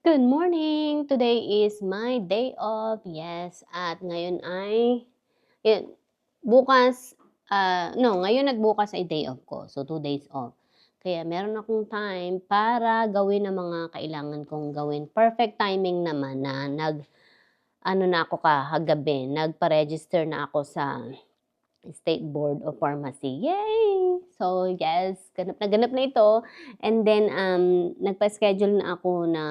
Good morning! Today is my day off. Yes, at ngayon ay yun, bukas, ngayon at bukas ay day off ko. So, 2 days off. Kaya meron akong time para gawin ang mga kailangan kong gawin. Perfect timing naman na ano na ako kagabi, nagpa-register na ako sa State Board of Pharmacy. Yay! So, yes, ganap na ito. And then, nagpa-schedule na ako na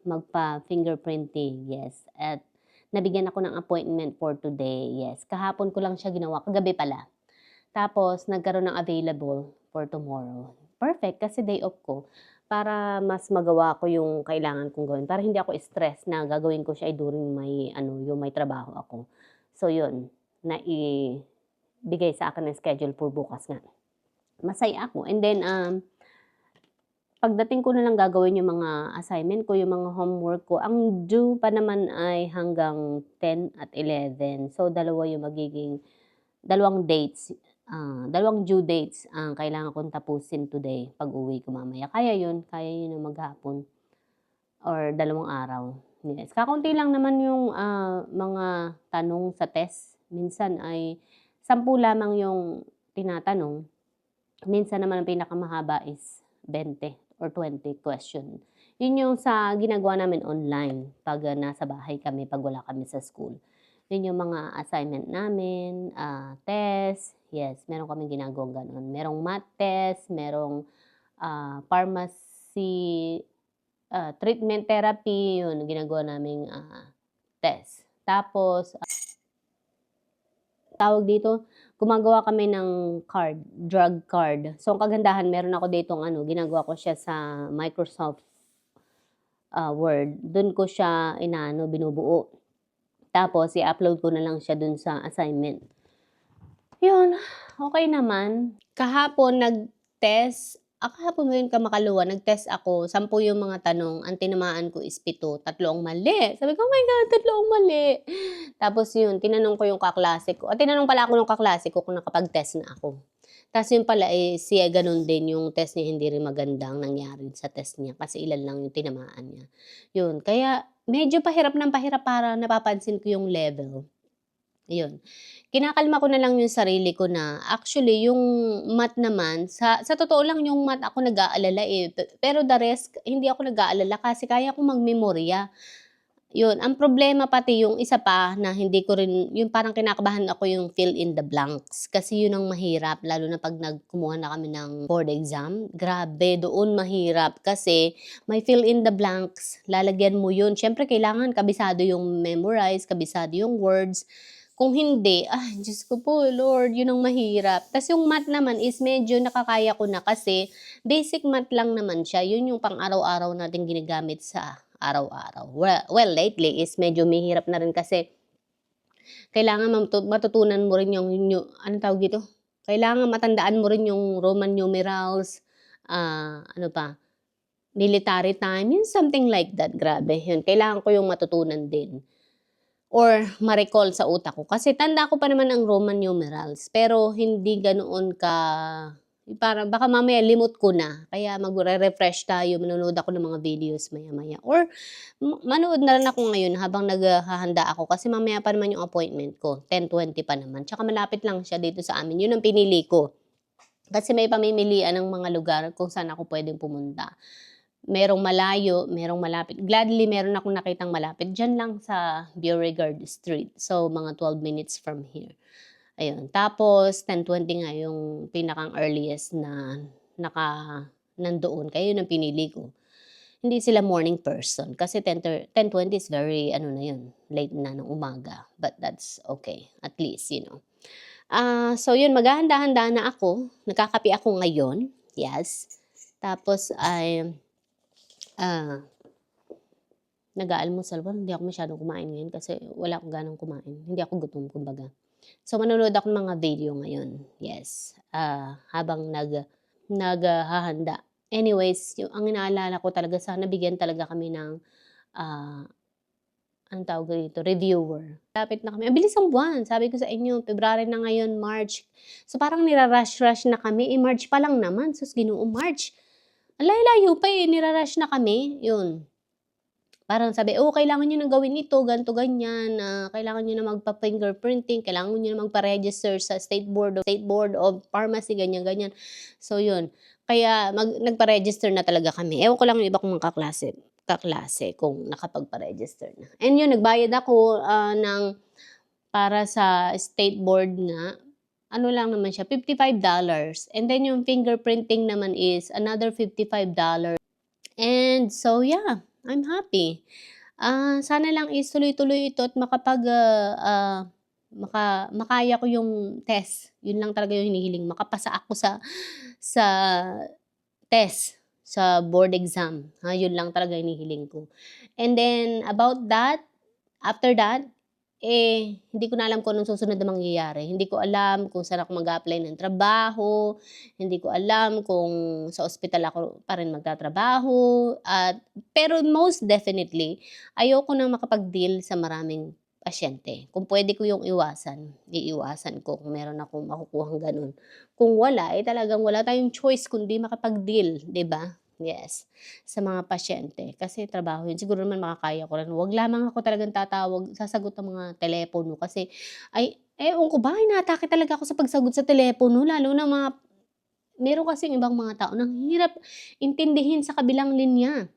magpa-fingerprinting, yes. At nabigyan ako ng appointment for today, yes. Kahapon ko lang siya ginawa, kagabi pala. Tapos, nagkaroon ng available for tomorrow. Perfect, kasi day off ko. Para mas magawa ko yung kailangan kong gawin. Para hindi ako stress na gagawin ko siya ay during yung may trabaho ako. So, yun, bigay sa akin ng schedule for bukas nga. Masaya ako. And then, pagdating ko na lang gagawin yung mga assignment ko, yung mga homework ko. Ang due pa naman ay hanggang 10 at 11. So, dalawang dates, dalawang due dates ang kailangan kong tapusin today pag uwi ko mamaya. Kaya yun na maghapon or 2 araw. Yes. Kakunti lang naman yung mga tanong sa test. Minsan ay 10 lamang yung tinatanong. Minsan naman ang pinakamahaba is 20 or 20 question. Yun yung sa ginagawa namin online pag nasa bahay kami, pag wala kami sa school. Yun yung mga assignment namin, test. Yes, meron kami ginagawang ganun. Merong math test, merong pharmacy, treatment therapy, yun, ginagawa naming test. Tapos, tawag dito, gumagawa kami ng drug card. So, ang kagandahan, meron ako ditong ginagawa ko siya sa Microsoft Word. Doon ko siya binubuo. Tapos, i-upload ko na lang siya dun sa assignment. Yun, okay naman. Kahapon, nag-test. Kahapon mo yun makalawa, nag-test ako. 10 yung mga tanong. Ang tinamaan ko is 7. 3 ang mali. Sabi ko, oh my God, 3 ang mali. Tapos yun, tinanong ko yung kaklase ko. Tinanong pala ako ng kaklase ko kung nakapag-test na ako. Tapos yun pala, siya ganun din yung test niya, hindi rin magandang nangyari sa test niya. Kasi ilan lang yung tinamaan niya. Yun, kaya medyo pahirap ng pahirap para napapansin ko yung level. Yun. Kinakalma ko na lang yung sarili ko na actually yung math naman, sa totoo lang yung math ako nag-aalala pero the rest hindi ako nag-aalala kasi kaya kong magmemorya. Yun, ang problema pati yung isa pa na hindi ko rin, yung parang kinakabahan ako yung fill in the blanks. Kasi yun ang mahirap, lalo na pag kumuha na kami ng board exam. Grabe, doon mahirap kasi may fill in the blanks, lalagyan mo yun. Siyempre, kailangan kabisado yung memorize, kabisado yung words. Kung hindi, Diyos ko po, Lord, yun ang mahirap. Tapos yung math naman is medyo nakakaya ko na kasi basic math lang naman siya. Yun yung pang-araw-araw natin ginagamit sa araw-araw. Well, lately is medyo mahirap na rin kasi kailangan matutunan mo rin yung ano tawag dito? Kailangan matandaan mo rin yung Roman numerals, military time, yung something like that. Grabe, yun. Kailangan ko yung matutunan din. Or ma-recall sa utak ko. Kasi tanda ko pa naman ang Roman numerals, pero hindi ganoon parang baka mamaya limot ko na. Kaya magre-refresh tayo, manonood ako ng mga videos maya-maya. Or manood na rin ako ngayon habang naghahanda ako kasi mamaya pa naman yung appointment ko. 10:20 pa naman. Tsaka malapit lang siya dito sa amin. Yun ang pinili ko. Kasi may pamimilian ng mga lugar kung saan ako pwedeng pumunta. Merong malayo, merong malapit. Gladly, meron akong nakitang malapit. Diyan lang sa Beauregard Street. So, mga 12 minutes from here. Ayun. Tapos, 10:20 nga yung pinakang earliest na nandoon. Kaya yun ang pinili ko. Hindi sila morning person. Kasi 10:20 is very, late na ng umaga. But that's okay. At least, So, yun, maghahanda-handa na ako. Nagkakape ako ngayon. Yes. Tapos, nag-aalmusal. Well, hindi ako masyadong kumain ngayon kasi wala akong ganang kumain. Hindi ako gutom, kumbaga. So, manonood ako ng mga video ngayon. Yes. Habang naghahanda. Anyways, ang inaalala ko talaga, sana bigyan talaga kami ng, anong tawag dito, reviewer. Lapit na kami. Ang bilis ang buwan. Sabi ko sa inyo, February na ngayon, March. So, parang nirarush-rush na kami. March pa lang naman. Sus, Ginoo, March. Ang layo-layo pa nirarush na kami. Yun. Parang sabi, "Oh, kailangan niyo na gawin ito, ganito, ganyan, kailangan niyo na magpa-fingerprinting, kailangan niyo na magpa-register sa State Board of Pharmacy," ganyan, ganyan. So, yun. Kaya nagpa-register na talaga kami. Ewan ko lang yung iba kong mga kaklase kung nakapagpa-register na. And yun, nagbayad ako para sa State Board nga. Ano lang naman siya, $55. And then yung fingerprinting naman is another $55. And so, yeah, I'm happy. Sana lang is tuloy-tuloy ito at makaya ko yung test. Yun lang talaga yung hinihiling. Makapasa ako sa test, sa board exam. Yun lang talaga yung hinihiling ko. And then, after that, hindi ko na alam kung anong susunod na mangyayari. Hindi ko alam kung saan ako mag-a-apply ng trabaho. Hindi ko alam kung sa ospital ako pa rin magtatrabaho. Pero most definitely, ayoko na makapag-deal sa maraming pasyente. Kung pwede ko yung iiwasan ko kung meron akong makukuhang ganun. Kung wala, talagang wala tayong choice kundi makapag-deal, 'di ba? Yes, sa mga pasyente. Kasi trabaho yun. Siguro naman makakaya ko rin. Wag lamang ako talagang sasagot ng mga telepono kasi ewan ko ba, inaatake talaga ako sa pagsagot sa telepono lalo na meron kasing ibang mga tao nang hirap intindihin sa kabilang linya.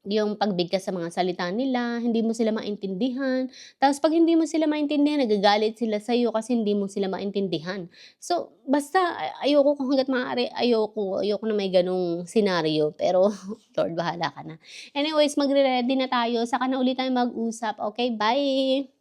Yung pagbigkas sa mga salita nila, hindi mo sila maintindihan. Tapos 'pag hindi mo sila maintindihan, nagagalit sila sa'yo kasi hindi mo sila maintindihan. So, basta ayoko kung hangga't maaari ayoko na may gano'ng senaryo. Pero Lord bahala ka na. Anyways, magre-ready na tayo, saka na ulit tayo mag-usap, okey? Bye.